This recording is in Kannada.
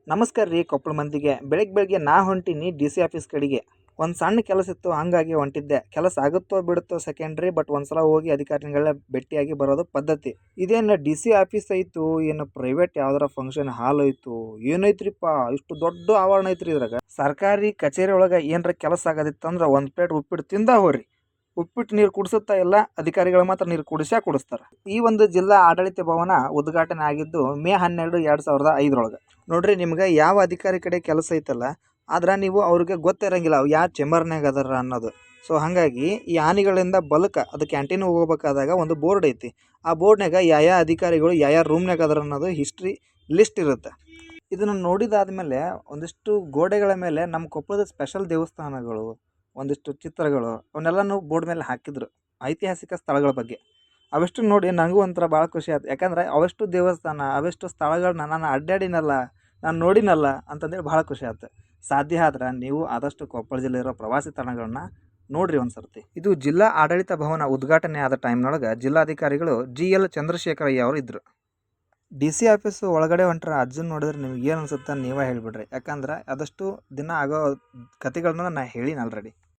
ನಮಸ್ಕಾರ ರೀ ಕೊಪ್ಪಳ ಮಂದಿಗೆ. ಬೆಳಗ್ಗೆ ನಾ ಹೊಂಟೀನಿ DC ಆಫೀಸ್ ಕಡೆಗೆ. ಒಂದು ಸಣ್ಣ ಕೆಲಸ ಇತ್ತು, ಹಾಗಾಗಿ ಹೊಂಟಿದ್ದೆ. ಕೆಲಸ ಆಗುತ್ತೋ ಬಿಡುತ್ತೋ ಸೆಕೆಂಡ್ರಿ, ಬಟ್ ಒಂದ್ಸಲ ಹೋಗಿ ಅಧಿಕಾರಿಗಳನ್ನ ಭೇಟಿಯಾಗಿ ಬರೋದು ಪದ್ಧತಿ. ಇದೇನು DC ಆಫೀಸ್ ಐತು, ಏನು ಪ್ರೈವೇಟ್ ಯಾವ್ದಾರ ಫಂಕ್ಷನ್ ಹಾಲ್ ಐತು, ಏನೈತ್ರಿಪ್ಪ ಇಷ್ಟು ದೊಡ್ಡ ಆವರಣ ಐತ್ರಿ ಇದ್ರಾಗ. ಸರ್ಕಾರಿ ಕಚೇರಿ ಒಳಗೆ ಏನರ ಕೆಲಸ ಆಗೋದಿತ್ತಂದ್ರೆ ಒಂದು ಪ್ಲೇಟ್ ಉಪ್ಪಿಟ್ಟು ತಿಂದ ಹೋಗ್ರಿ. ಉಪ್ಪಿಟ್ಟು ನೀರು ಕುಡಿಸುತ್ತಾ ಇಲ್ಲ, ಅಧಿಕಾರಿಗಳು ಮಾತ್ರ ನೀರು ಕುಡಿಸ್ತಾರೆ. ಈ ಒಂದು ಜಿಲ್ಲಾ ಆಡಳಿತ ಭವನ ಉದ್ಘಾಟನೆ ಆಗಿದ್ದು ಮೇ 12, 2005 ನೋಡ್ರಿ. ನಿಮ್ಗೆ ಯಾವ ಅಧಿಕಾರಿ ಕಡೆ ಕೆಲಸ ಐತಲ್ಲ, ಆದ್ರೆ ನೀವು ಅವ್ರಿಗೆ ಗೊತ್ತಿರಂಗಿಲ್ಲ ಅವು ಯಾವ ಚೇಂಬರ್ನಾಗ ಅದಾರ ಅನ್ನೋದು. ಸೊ ಹಾಗಾಗಿ ಈ ಆನೆಗಳಿಂದ ಬಲಕ ಅದು ಕ್ಯಾಂಟೀನ್ ಹೋಗ್ಬೇಕಾದಾಗ ಒಂದು ಬೋರ್ಡ್ ಐತಿ. ಆ ಬೋರ್ಡ್ನಾಗ ಯಾವ ಅಧಿಕಾರಿಗಳು ಯಾವ ರೂಮ್ನಾಗ ಅದಾರ ಅನ್ನೋದು ಹಿಸ್ಟ್ರಿ ಲಿಸ್ಟ್ ಇರುತ್ತೆ. ಇದನ್ನು ನೋಡಿದಾದ್ಮೇಲೆ ಒಂದಿಷ್ಟು ಗೋಡೆಗಳ ಮೇಲೆ ನಮ್ಮ ಕೊಪ್ಪಳದ ಸ್ಪೆಷಲ್ ದೇವಸ್ಥಾನಗಳು, ಒಂದಿಷ್ಟು ಚಿತ್ರಗಳು ಅವನ್ನೆಲ್ಲನೂ ಬೋರ್ಡ್ ಮೇಲೆ ಹಾಕಿದ್ರು, ಐತಿಹಾಸಿಕ ಸ್ಥಳಗಳ ಬಗ್ಗೆ. ಅವೆಷ್ಟು ನೋಡಿ ನನಗೂ ಒಂಥರ ಭಾಳ ಖುಷಿ ಆಯ್ತು. ಯಾಕಂದರೆ ಅವೆಷ್ಟು ದೇವಸ್ಥಾನ, ಅವೆಷ್ಟು ಸ್ಥಳಗಳನ್ನ ನಾನು ಅಡ್ಡಾಡಿನಲ್ಲ, ನಾನು ನೋಡಿನಲ್ಲ ಅಂತಂದೇಳಿ ಭಾಳ ಖುಷಿ ಆಯ್ತು. ಸಾಧ್ಯ ಆದ್ರೆ ನೀವು ಆದಷ್ಟು ಕೊಪ್ಪಳ ಜಿಲ್ಲೆ ಇರೋ ಪ್ರವಾಸಿ ತಾಣಗಳನ್ನ ನೋಡ್ರಿ ಒಂದು ಸರ್ತಿ. ಇದು ಜಿಲ್ಲಾ ಆಡಳಿತ ಭವನ ಉದ್ಘಾಟನೆ ಆದ ಟೈಮ್ನೊಳಗೆ ಜಿಲ್ಲಾಧಿಕಾರಿಗಳು GL ಚಂದ್ರಶೇಖರಯ್ಯ ಅವರು ಇದ್ದರು. DC ಆಫೀಸು ಒಳಗಡೆ ಹೊಂಟ್ರೆ ಅಜ್ಜನ ನೋಡಿದ್ರೆ ನಿಮ್ಗೆ ಏನು ಅನ್ಸುತ್ತೆ ನೀವೇ ಹೇಳಿಬಿಡ್ರಿ. ಯಾಕಂದ್ರೆ ಆದಷ್ಟು ದಿನ ಆಗೋ ಕತೆಗಳನ್ನ ನಾನು ಹೇಳೀನಿ ಆಲ್ರೆಡಿ.